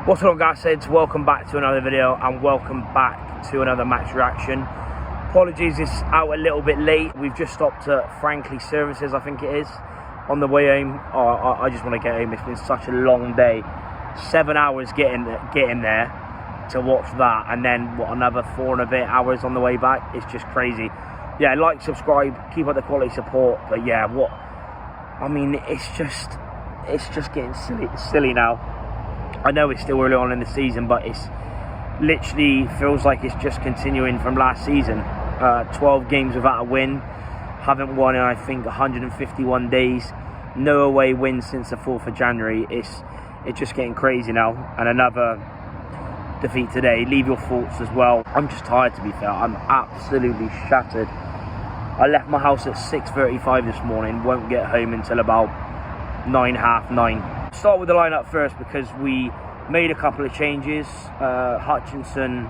What's up, guys? Welcome back to another video and welcome back to another match reaction. Apologies, it's out a little bit late. We've just stopped at Frankly Services, I think it is, on the way home. I just want to get home. It's been such a long day. 7 hours getting there to watch that, and then what, another 4 and a bit hours on the way back. It's just crazy. Yeah, like, subscribe, keep up the quality support. But yeah, it's just getting silly now. I know it's still early on in the season, but it's literally feels like it's just continuing from last season. 12 games without a win. Haven't won in, I think, 151 days. No away wins since the 4th of January. It's just getting crazy now. And another defeat today. Leave your thoughts as well. I'm just tired, to be fair. I'm absolutely shattered. I left my house at 6:35 this morning. Won't get home until about 9, half 9. Start with the lineup first because we made a couple of changes. Hutchinson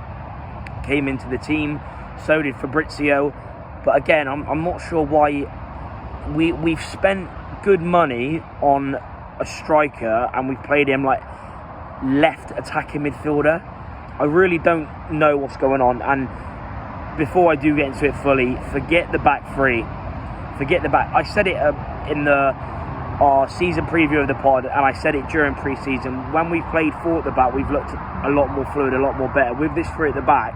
came into the team, so did Fabrizio. But again, I'm not sure why we've spent good money on a striker and we've played him like left attacking midfielder. I really don't know what's going on. And before I do get into it fully, forget the back three. Forget the back. I said it in our season preview of the pod, and I said it during pre-season. When we played 4 at the back, we've looked a lot more fluid, a lot more better. With this 3 at the back,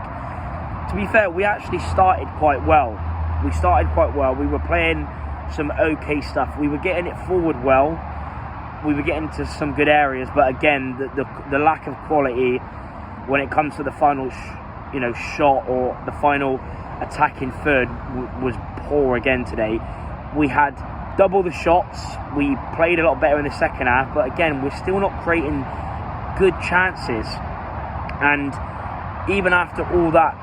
to be fair, we actually started quite well. We were playing some okay stuff. We were getting it forward well. We were getting to some good areas, but again, the lack of quality when it comes to the final shot or the final attacking third was poor again today. We had double the shots. We played a lot better in the second half, but again, we're still not creating good chances. And even after all that,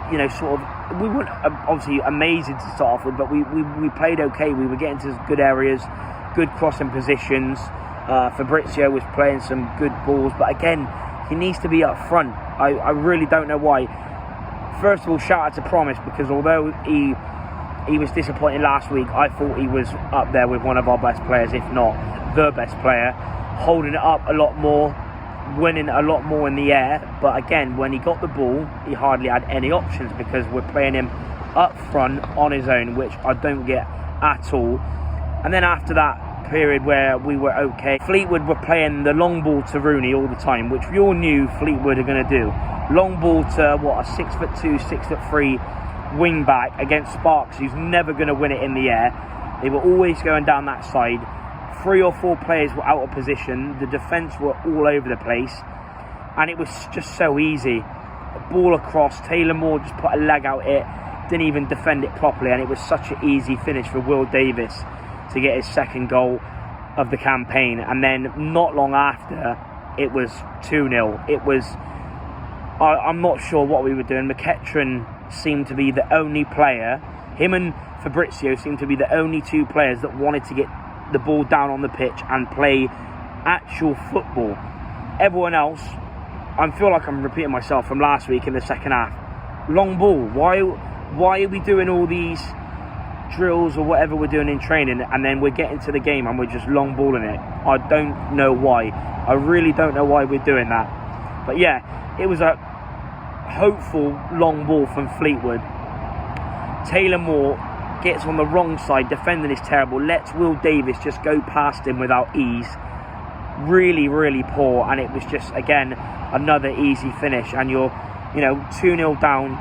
we weren't obviously amazing to start off with, but we played okay. We were getting to good areas, good crossing positions. Fabrizio was playing some good balls, but again, he needs to be up front. I really don't know why. First of all, shout out to Promise, because although he was disappointing last week, I thought he was up there with one of our best players, if not the best player, holding it up a lot more, winning a lot more in the air. But again, when he got the ball, he hardly had any options because we're playing him up front on his own, which I don't get at all. And then after that period where we were okay, Fleetwood were playing the long ball to Rooney all the time, which we all knew Fleetwood are going to do. Long ball to a 6'2", 6'3" wing back against Sparks, who's never going to win it in the air. They were always going down that side. 3 or 4 players were out of position. The defence were all over the place, and it was just so easy. A ball across, Taylor Moore just put a leg out it, didn't even defend it properly, and it was such an easy finish for Will Davis to get his second goal of the campaign. And then not long after, it was 2-0. It was, I'm not sure what we were doing. McEachran seemed to be the only player, him and Fabrizio seemed to be the only 2 players that wanted to get the ball down on the pitch and play actual football. Everyone else, I feel like I'm repeating myself from last week in the second half. Long ball. Why are we doing all these drills or whatever we're doing in training, and then we're getting to the game and we're just long balling it? I don't know why. I really don't know why we're doing that. But yeah, it was a hopeful long ball from Fleetwood. Taylor Moore gets on the wrong side, defending is terrible, lets Will Davis just go past him without ease. Really, really poor, and it was just, again, another easy finish. And you're 2-0 down.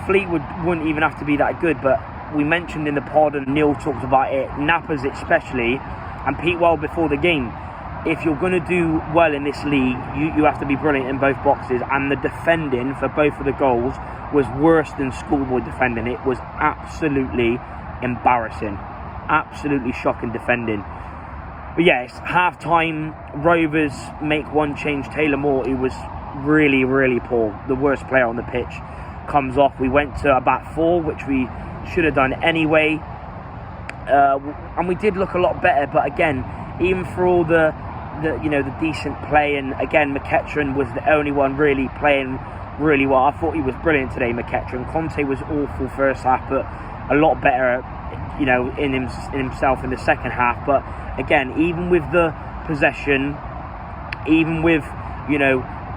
Fleetwood wouldn't even have to be that good, but we mentioned in the pod, and Neil talked about it, Nappers especially, and Pete well before the game, if you're going to do well in this league, you have to be brilliant in both boxes. And the defending for both of the goals was worse than schoolboy defending. It was absolutely embarrassing. Absolutely shocking defending. But yeah, it's half-time. Rovers make one change. Taylor Moore, who was really, really poor, the worst player on the pitch, comes off. We went to a back 4, which we should have done anyway. And we did look a lot better. But again, even for all the decent play, and again, McEachran was the only one really playing really well. I thought he was brilliant today, McEachran. Conte was awful first half, but a lot better, in himself in the second half. But again, even with the possession, even with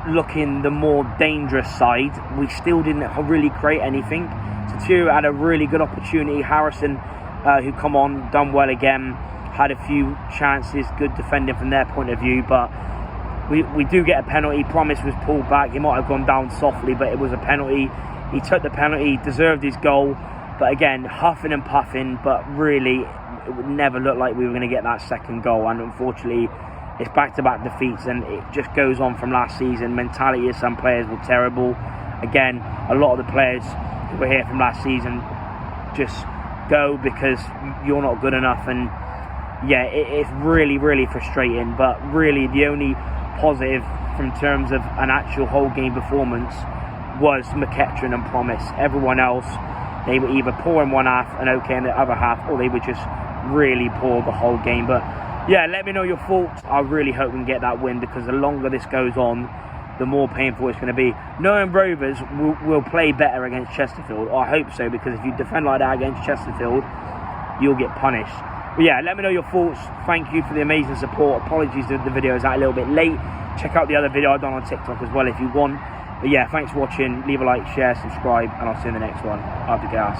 looking the more dangerous side, we still didn't really create anything. Tatu had a really good opportunity. Harrison, who come on, done well again, had a few chances, good defending from their point of view, but we do get a penalty. Promise was pulled back. He might have gone down softly, but it was a penalty. He took the penalty, deserved his goal, but again, huffing and puffing, but really, it would never look like we were going to get that second goal, and unfortunately, it's back-to-back defeats, and it just goes on from last season. Mentality of some players were terrible. Again, a lot of the players who were here from last season just go because you're not good enough, and yeah, it's really, really frustrating. But really, the only positive from terms of an actual whole game performance was McEachran and Promise. Everyone else, they were either poor in one half and okay in the other half, or they were just really poor the whole game. But yeah, let me know your thoughts. I really hope we can get that win, because the longer this goes on, the more painful it's going to be. Knowing Rovers will play better against Chesterfield, I hope so, because if you defend like that against Chesterfield, you'll get punished. But yeah, let me know your thoughts. Thank you for the amazing support. Apologies that the video is out a little bit late. Check out the other video I've done on TikTok as well if you want. But yeah, thanks for watching. Leave a like, share, subscribe, and I'll see you in the next one. Up the gas.